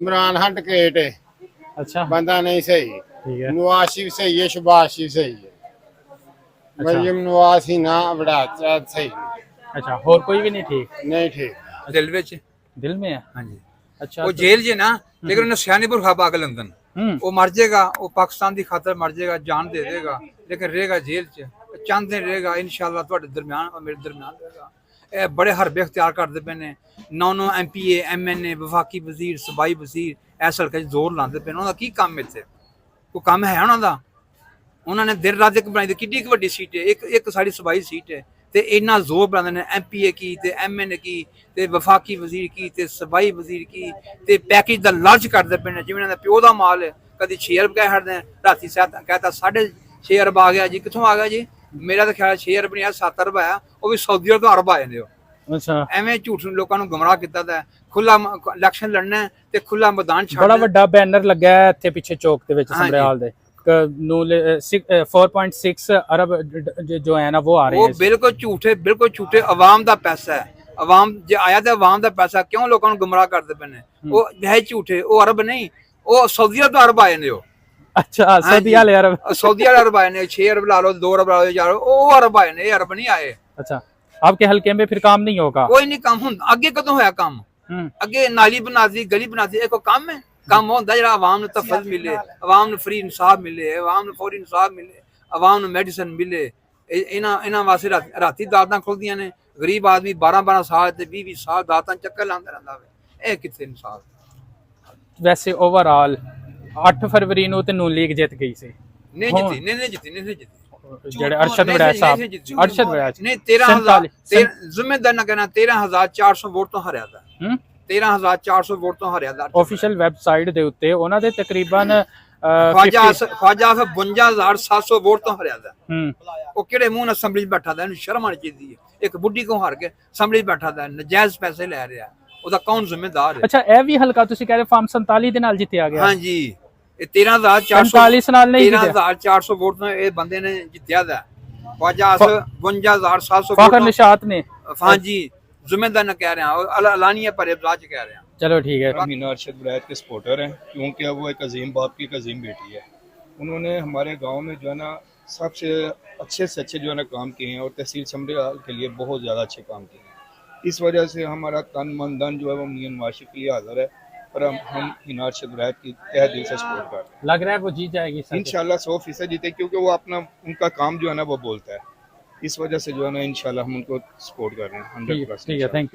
Imran Khan ticket है, अच्छा बंदा नहीं सही। ठीक है। नवाज शरीफ सही है, शहबाज शरीफ सही है, अच्छा मरियम नवाज ही ना बड़ा सही अच्छा, और कोई भी नहीं ठीक? नहीं ठीक। दिल विच दिल में है? हाँ जी। अच्छा वो तो- जेल च ना, लेकिन उन्हें सियानीपुर खा पा के लंदन वो मर जाएगा, वो पाकिस्तान की खातर मर जाएगा, जान दे देगा, लेकिन रहेगा जेल च चंद दिन रहेगा। इंशाअल्लाह तुहाडे दरम्यान और मेरे दरम्यान रहेगा। ये बड़े हरबे इख्तियार करते पे ने, 9 MPA MNA वफाकी वजीर सूबाई वजीर इस हल्के च जोर लाते पे। उन्होंने की काम इत्थे कोई काम है उन्होंने? उन्होंने दिन रात एक बनाई किड्डी क वड्डी सीट है, एक साड़ी सूबाई सीट है ते इन्ना जोर बनाते ने MPA की ते MNA की ते वफाकी वजीर की ते सूबाई वजीर की ते पैकेज दा लालच करते पे ने जिवें इन्हां दा प्यो दा माल है। कभी 6 अरब कह छड्डदे, राती कहता 6.5 अरब आ गया जी। कित्थों आ गया जी? मेरा तो ख्याल 6 अरब नहीं आया, 7 अरब आया, वो भी सऊदी अरब तो अरब आ जांदे हो। अच्छा ਐਵੇਂ ਝੂਠ ਲੋਕਾਂ ਨੂੰ ਗੁੰਮਰਾਹ ਕੀਤਾ ਦਾ। ਖੁੱਲਾ ਇਲੈਕਸ਼ਨ ਲੜਨਾ ਹੈ ਤੇ ਖੁੱਲਾ ਮੈਦਾਨ ਛੱਡਣਾ। ਬੜਾ ਵੱਡਾ ਬੈਨਰ ਲੱਗਾ ਹੈ ਇੱਥੇ ਪਿੱਛੇ ਚੌਕ ਦੇ ਵਿੱਚ ਹਾਂਜੀ। ਸਮਰਿਆਲ ਦੇ ਨੂੰ 4.6 अरब जो है ना वो आ रहे ਉਹ हैं। ਬਿਲਕੁਲ ਝੂਠੇ, ਬਿਲਕੁਲ ਝੂਠੇ। ਆਵਾਮ ਦਾ ਪੈਸਾ ਹੈ, ਆਵਾਮ ਜੇ ਆਇਆ ਤੇ ਆਵਾਮ ਦਾ ਪੈਸਾ ਕਿਉਂ ਲੋਕਾਂ ਨੂੰ ਗੁੰਮਰਾਹ ਕਰਦੇ ਪਏ ਨੇ? ਉਹ ਹੈ ਝੂਠੇ। ਉਹ ਅਰਬ ਨਹੀਂ, ਉਹ ਸਊਦੀ ਅਰਬ ਤੋਂ ਅਰਬ ਆਏ ਨੇ। ਉਹ अच्छा सऊदी वाले अरब? सऊदी वाले अरब आए ने। 6 अरब ला लो, 2 अरब ला लो, 4 अरब, ਉਹ अरब आए ने, ਇਹ अरब नहीं आए। अच्छा आपके हल्के में फिर काम नहीं होगा? ਕੋਈ ਨਹੀਂ ਕੰਮ ਹੁੰਦਾ। ਅੱਗੇ ਕਦੋਂ ਹੋਇਆ ਕੰਮ? ਅੱਗੇ ਨਾਲੀ ਬਣਾਤੀ, ਗਲੀ ਬਣਾਤੀ, ਇਹ ਕੋਈ ਕੰਮ ਹੈ? ਕੰਮ ਹੁੰਦਾ ਜਿਹੜਾ ਆਵਾਮ ਨੂੰ ਤਫਜ਼ ਮਿਲੇ, ਆਵਾਮ ਨੂੰ ਫਰੀ ਇਨਸਾਫ ਮਿਲੇ, ਆਵਾਮ ਨੂੰ ਫੌਰੀ ਇਨਸਾਫ ਮਿਲੇ, ਆਵਾਮ ਨੂੰ ਮੈਡੀਸਨ ਮਿਲੇ। ਇਹਨਾਂ ਵਾਸਤੇ ਰਾਤੀ ਦਾਤਾਂ ਖੁੱਲਦੀਆਂ ਨੇ। ਗਰੀਬ ਆਦਮੀ 12 ਸਾਲ ਤੇ 20 ਸਾਲ ਦਾਤਾਂ ਚੱਕਰ ਲਾਉਂਦਾ ਰਹਿੰਦਾ ਵੇ। ਇਹ ਕਿੱਥੇ ਇਨਸਾਫ? ਵੈਸੇ ਓਵਰਆਲ 8 ਫਰਵਰੀ ਨੂੰ ਤੇ ਨੂਨ ਲੀਗ ਜਿੱਤ ਗਈ ਸੀ। ਨਹੀਂ ਜਿੱਤੀ, ਨਹੀਂ ਜਿੱਤੀ। ਜਿਹੜੇ ਅਰਸ਼ਦ ਵੜੈਚ ਸਾਹਿਬ, ਅਰਸ਼ਦ ਵੜੈਚ ਨਹੀਂ 13,000 ਜ਼ਿੰਮੇਦਾਰ ਨਾ ਕਹਿਣਾ, 13,400 ਵੋਟ ਤੋਂ ਹਰਿਆ ਦਾ। 13,400 ਵੋਟ ਤੋਂ ਹਰਿਆ ਦਾ। ਆਫੀਸ਼ੀਅਲ ਵੈਬਸਾਈਟ ਦੇ ਉੱਤੇ ਉਹਨਾਂ ਦੇ ਤਕਰੀਬਨ ਖਵਾਜਾ 52,700 ਵੋਟ ਤੋਂ ਹਰਿਆ ਦਾ। ਉਹ ਕਿਹੜੇ ਮੂੰਹ ਨਾਲ ਅਸੈਂਬਲੀ 'ਚ ਬੈਠਾ ਦਾ? ਇਹਨੂੰ ਸ਼ਰਮ ਆਣੀ ਚਾਹੀਦੀ ਹੈ। ਇੱਕ ਬੁੱਢੀ ਕੋ ਹਾਰ ਕੇ ਅਸੈਂਬਲੀ 'ਚ ਬੈਠਾ ਦਾ, ਨਜਾਇਜ਼ ਪੈਸੇ ਲੈ ਰਿਹਾ, ਉਹਦਾ ਕੌਣ ਜ਼ਿੰਮੇਦਾਰ ਹੈ? ਅੱਛਾ ਇਹ ਵੀ ਹਲਕਾ ਤੁਸੀਂ ਕਹਿ ਰਹੇ ਫਾਰਮ 47 ਦੇ ਨਾਲ ਜਿੱਤਿਆ ਗਿਆ? ਹਾਂਜੀ, ਇਹ 13,400 ਨਾਲ ਨਹੀਂ, 13,400 ਵੋਟ ਤੋਂ ਇਹ ਬੰਦੇ ਨੇ ਜਿੱਤਿਆ ਦਾ। ਖਵਾਜਾ 52,700 ਫਖਰ ਨਿਸ਼ਾਤ ਨੇ। ਹਾਂਜੀ, ਜ਼ਿੰਮੇਦਾਰ ਨਾ ਕਹਿ ਰਿਹਾ, ਅਲਾਨੀਆ ਪਰ ਇਬਲਾਜ ਕਹਿ ਰਿਹਾ। चलो ठीक है। हम मीना अरशद वड़ैच के सपोर्टर हैं, क्योंकि वो एक अजीम बाप की एक अजीम बेटी है। उन्होंने हमारे गांव में जो है ना सबसे अच्छे से अच्छे जो है ना काम किए हैं और तहसील समरियाल के लिए बहुत ज़्यादा अच्छे काम किए हैं। इस वजह से हमारा तन मन धन जो है वो मियां नवाज शरीफ के लिए हाजिर है और हम मीना अरशद वड़ैच की तहे दिल से सपोर्ट करते हैं। लग रहा है वो जीत जाएगी इंशाल्लाह 100% जीते, क्योंकि वो अपना उनका काम जो है ना वो बोलता है। इस वजह से जो है ना इंशाल्लाह हम उनको सपोर्ट कर रहे हैं 100%। ठीक है, थैंक यू।